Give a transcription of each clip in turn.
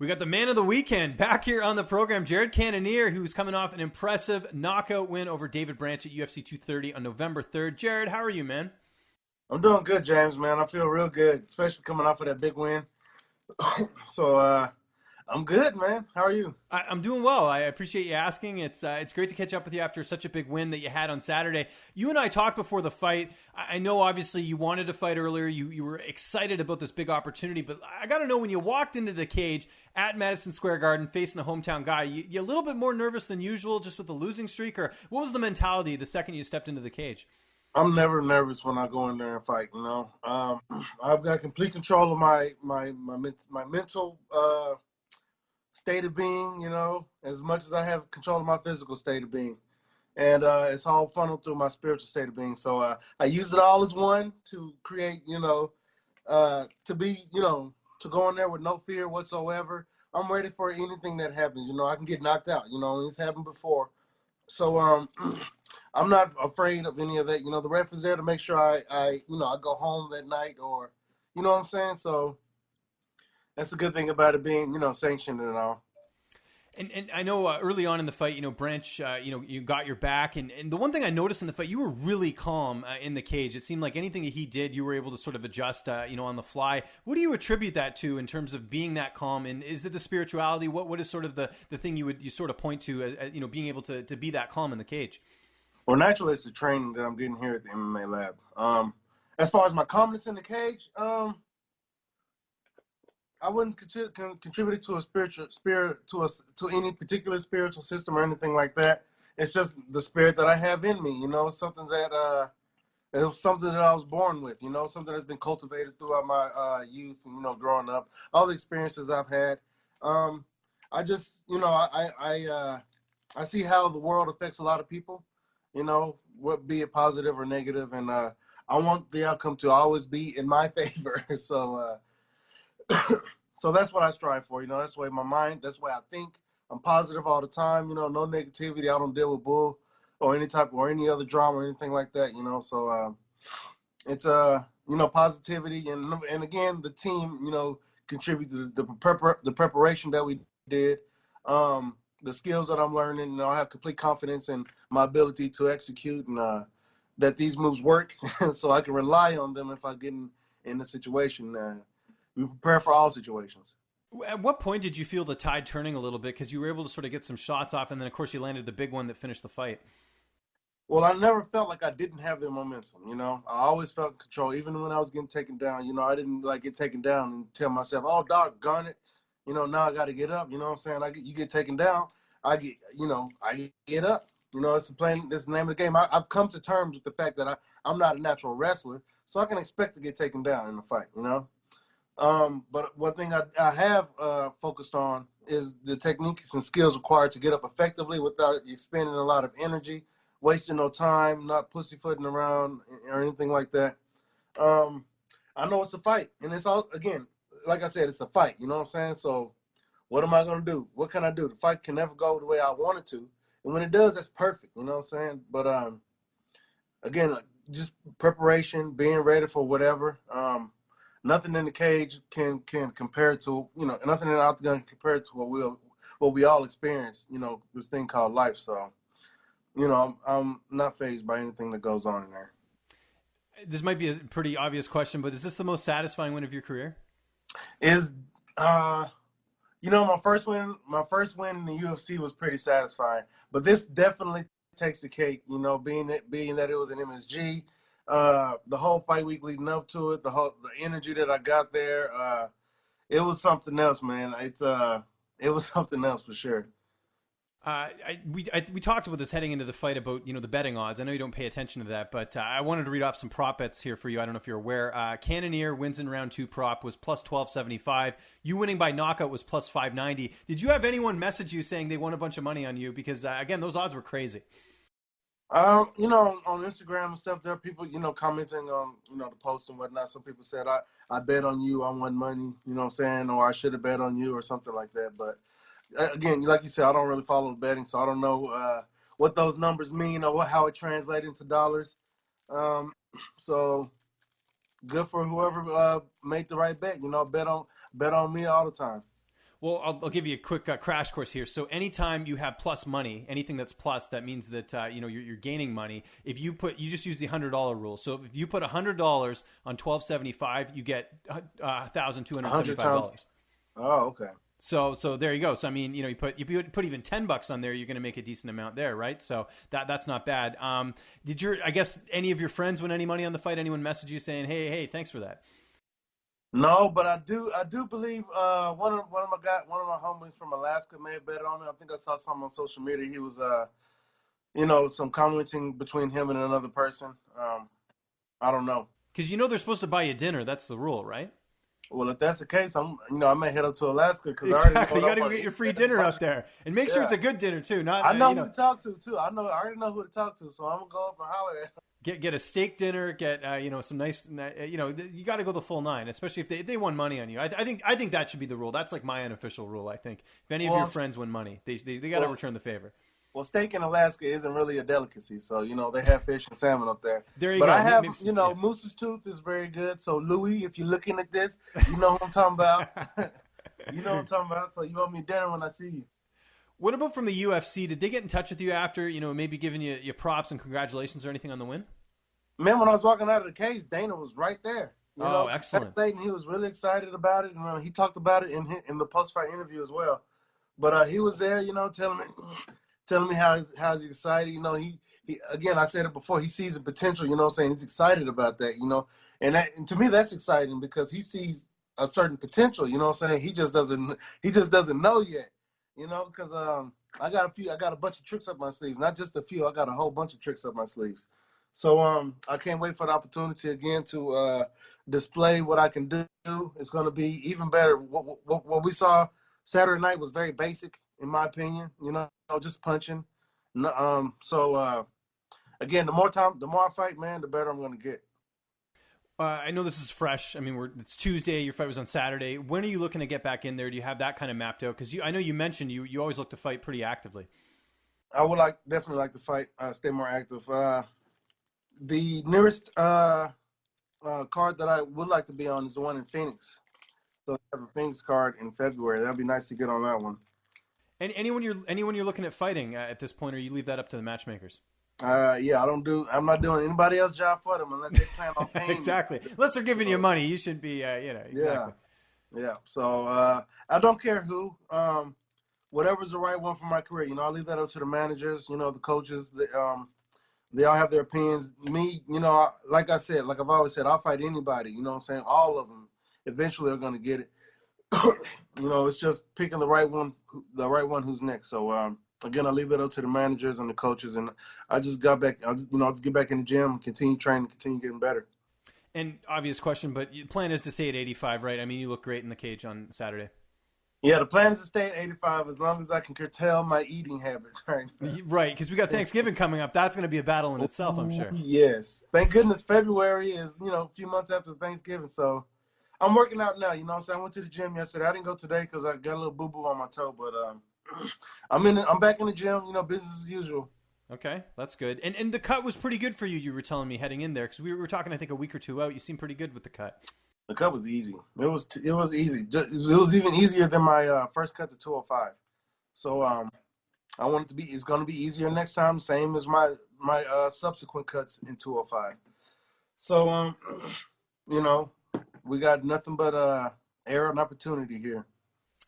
We got the man of the weekend back here on the program, Jared Cannonier, who's coming off an impressive knockout win over David Branch at UFC 230 on November 3rd. Jared, how are you, man? I'm doing good, James, man. I feel real good, especially coming off of that big win. So I'm good, man. How are you? I'm doing well. I appreciate you asking. It's great to catch up with you after such a big win that you had on Saturday. You and I talked before the fight. I know obviously you wanted to fight earlier. You were excited about this big opportunity, but I got to know, when you walked into the cage at Madison Square Garden facing the hometown guy, you a little bit more nervous than usual just with the losing streak, or what was the mentality the second you stepped into the cage? I'm never nervous when I go in there and fight. I've got complete control of my mental state of being. As much as I have control of my physical state of being, and it's all funneled through my spiritual state of being. So I use it all as one to create, to be, to go in there with no fear whatsoever. I'm ready for anything that happens. I can get knocked out. It's happened before. So I'm not afraid of any of that. The ref is there to make sure I go home that night, or, you know what I'm saying? So that's a good thing about it being, sanctioned and all. And I know early on in the fight, Branch, you got your back. And the one thing I noticed in the fight, you were really calm in the cage. It seemed like anything that he did, you were able to sort of adjust, on the fly. What do you attribute that to in terms of being that calm? And is it the spirituality? What is sort of the thing you sort of point to, being able to be that calm in the cage? Well, naturally, it's the training that I'm getting here at the MMA lab. As far as my calmness in the cage, I wouldn't contribute it to a to any particular spiritual system or anything like that. It's just the spirit that I have in me. Something that it was something that I was born with. Something that's been cultivated throughout my youth and growing up. All the experiences I've had. I just I see how the world affects a lot of people. What, be it positive or negative, and I want the outcome to always be in my favor. So. So that's what I strive for. That's the way my mind, that's the way I think. I'm positive all the time. No negativity. I don't deal with bull or any other drama or anything like that. So it's positivity, and again, the team contribute to the preparation that we did, the skills that I'm learning. I have complete confidence in my ability to execute, and that these moves work, so I can rely on them if I get in the situation. We prepare for all situations. At what point did you feel the tide turning a little bit? Because you were able to sort of get some shots off, and then, of course, you landed the big one that finished the fight. Well, I never felt like I didn't have the momentum, I always felt in control, even when I was getting taken down. I didn't get taken down and tell myself, oh, doggone it, now I got to get up. You know what I'm saying? You get taken down, I get up. It's the name of the game. I've come to terms with the fact that I'm not a natural wrestler, so I can expect to get taken down in a fight, But one thing I have focused on is the techniques and skills required to get up effectively without expending a lot of energy, wasting no time, not pussyfooting around or anything like that. I know it's a fight, and it's all, again, like I said, it's a fight. You know what I'm saying? So what am I going to do? What can I do? The fight can never go the way I want it to. And when it does, that's perfect. You know what I'm saying? But again, just preparation, being ready for whatever. Nothing in the cage can compare to, nothing in the octagon can compare to what we all experience, this thing called life. So, I'm not fazed by anything that goes on in there. This might be a pretty obvious question, but is this the most satisfying win of your career? My first win in the UFC was pretty satisfying, but this definitely takes the cake, being that it was an MSG. The whole fight week leading up to it, the energy that I got there, it was something else, man. It was something else for sure. We talked about this heading into the fight about, the betting odds. I know you don't pay attention to that, but I wanted to read off some prop bets here for you. I don't know if you're aware. Cannonier wins in round 2 prop was plus 1275. You winning by knockout was plus 590. Did you have anyone message you saying they won a bunch of money on you? Because again, those odds were crazy. On Instagram and stuff, there are people, commenting on, the post and whatnot. Some people said, I bet on you, I won money, you know what I'm saying? Or I should have bet on you or something like that. But again, like you said, I don't really follow the betting, so I don't know what those numbers mean or how it translates into dollars. So good for whoever made the right bet, bet on me all the time. Well, I'll give you a quick crash course here. So anytime you have plus money, anything that's plus, that means that you're gaining money. If you just use the $100 rule. So if you put $100 on 1275, you get $1,275. Oh, okay. So there you go. So I mean, you put even $10 on there, you're going to make a decent amount there, right? So that's not bad. I guess any of your friends win any money on the fight? Anyone message you saying, hey, thanks for that? No, but I do believe one of my homies from Alaska may have bet on me. I think I saw something on social media. He was some commenting between him and another person. I don't know. Because they're supposed to buy you dinner. That's the rule, right? Well, if that's the case, I may head up to Alaska because exactly. You got to go get your free dinner up there, and make sure it's a good dinner too. Not I know who to talk to too. I already know who to talk to, so I'm gonna go up and holler at him. Get a steak dinner. Get some nice. You got to go the full nine, especially if they won money on you. I think that should be the rule. That's like my unofficial rule. I think if any of your friends win money, they got to return the favor. Well, steak in Alaska isn't really a delicacy, so they have fish and salmon up there. There you go. But I have, Moose's Tooth is very good. So Louis, if you're looking at this, you know what I'm talking about. You know what I'm talking about. So you owe me dinner when I see you. What about from the UFC? Did they get in touch with you after, maybe giving you props and congratulations or anything on the win? Man, when I was walking out of the cage, Dana was right there. Excellent. And he was really excited about it, and he talked about it in the post-fight interview as well. But he was there, telling me how he's excited. He again, I said it before, he sees the potential, he's excited about that, and to me that's exciting because he sees a certain potential, he just doesn't know yet, because I got a bunch of tricks up my sleeves, not just a few, I got a whole bunch of tricks up my sleeves. So I can't wait for the opportunity again to display what I can do. It's going to be even better. What we saw Saturday night was very basic, in my opinion, just punching. So again, the more I fight, man, the better I'm going to get. I know this is fresh. I mean, it's Tuesday. Your fight was on Saturday. When are you looking to get back in there? Do you have that kind of mapped out? Because I know you mentioned you always look to fight pretty actively. I would definitely like to fight, stay more active. The nearest card that I would like to be on is the one in Phoenix. So I have a Phoenix card in February. That'd be nice to get on that one. And anyone you're looking at fighting at this point, or you leave that up to the matchmakers? Yeah, I'm not doing anybody else's job for them unless they plan on paying. Exactly. Unless they're giving you money, you should be, exactly. Yeah. So I don't care who. Whatever's the right one for my career. I'll leave that up to the managers. The coaches. They all have their opinions. Me, like I said, like I've always said, I'll fight anybody. You know what I'm saying? All of them eventually are going to get it. It's just picking the right one who's next. So again, I leave it up to the managers and the coaches, and I just got back. I'll just get back in the gym, continue training, continue getting better. And obvious question, but the plan is to stay at 85, right? I mean, you look great in the cage on Saturday. Yeah, the plan is to stay at 85 as long as I can curtail my eating habits, right? Right, because we got Thanksgiving coming up. That's going to be a battle in itself, I'm sure. Yes. Thank goodness February is, a few months after Thanksgiving. So I'm working out now, I went to the gym yesterday. I didn't go today because I got a little boo-boo on my toe, but I'm back in the gym, business as usual. Okay, that's good. And the cut was pretty good for you were telling me heading in there, because we were talking, I think, a week or two out. You seemed pretty good with the cut. The cut was easy. It was easy. It was even easier than my first cut to 205. So I want it to be. It's going to be easier next time. Same as my subsequent cuts in 205. So we got nothing but air and opportunity here.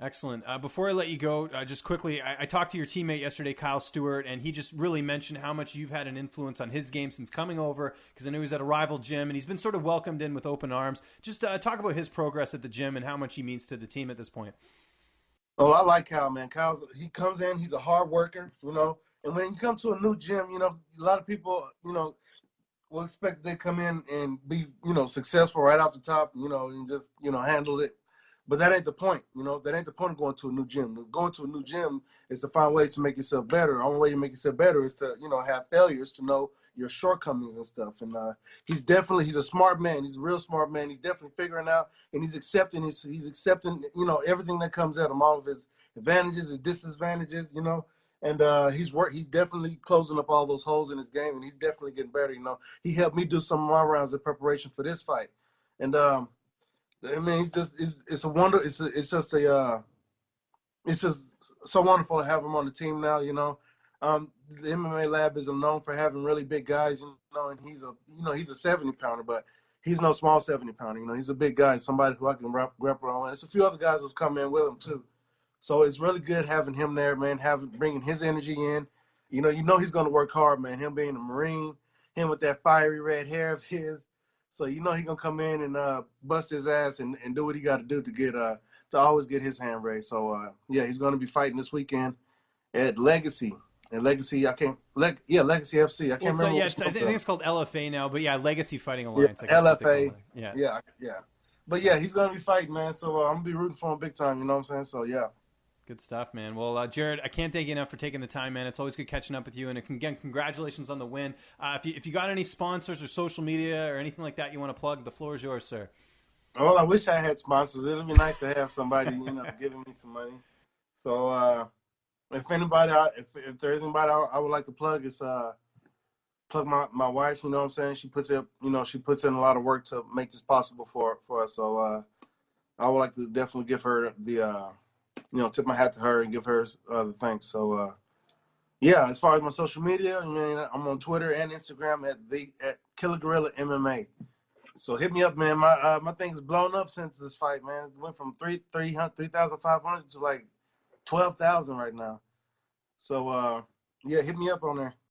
Excellent. Before I let you go, just quickly, I talked to your teammate yesterday, Kyle Stewart, and he just really mentioned how much you've had an influence on his game since coming over, because I know he was at a rival gym, and he's been sort of welcomed in with open arms. Just talk about his progress at the gym and how much he means to the team at this point. Oh, I like Kyle, man. He comes in, he's a hard worker, and when you come to a new gym, a lot of people, will expect they come in and be, successful right off the top, and just, handle it. But that ain't the point, That ain't the point of going to a new gym. Going to a new gym is to find ways to make yourself better. The only way you make yourself better is to, have failures, to know your shortcomings and stuff. And he's a smart man. He's a real smart man. He's definitely figuring out, and he's accepting, everything that comes at him, all of his advantages, his disadvantages, And he's definitely closing up all those holes in his game, and he's definitely getting better. He helped me do some of my rounds in preparation for this fight. And, it's just a it's just so wonderful to have him on the team now. The MMA lab is known for having really big guys. And he's a 70-pounder, but he's no small 70-pounder. He's a big guy, somebody who I can grapple on. And there's a few other guys who've come in with him too. So it's really good having him there, man. Bringing his energy in. He's going to work hard, man. Him being a Marine, him with that fiery red hair of his. So he's going to come in and bust his ass and do what he got to do to get to always get his hand raised. So he's going to be fighting this weekend at Legacy. And Legacy, Legacy FC. I can't remember. I think it's called LFA now, but Legacy Fighting Alliance. Yeah, LFA. Yeah. But he's going to be fighting, man. So I'm going to be rooting for him big time. You know what I'm saying? So yeah. Good stuff, man. Well, Jared, I can't thank you enough for taking the time, man. It's always good catching up with you. And again, congratulations on the win. If you got any sponsors or social media or anything like that you want to plug, the floor is yours, sir. Well, I wish I had sponsors. It would be nice to have somebody, giving me some money. So if anybody, if there is anybody I would like to plug, it's plug my wife. You know what I'm saying? She puts in a lot of work to make this possible for us. So I would like to definitely give her the tip my hat to her and give her the thanks. So, as far as my social media, I'm on Twitter and Instagram at Killer Gorilla MMA. So hit me up, man. My thing's blown up since this fight, man. It went from 3,500 to like 12,000 right now. So, hit me up on there.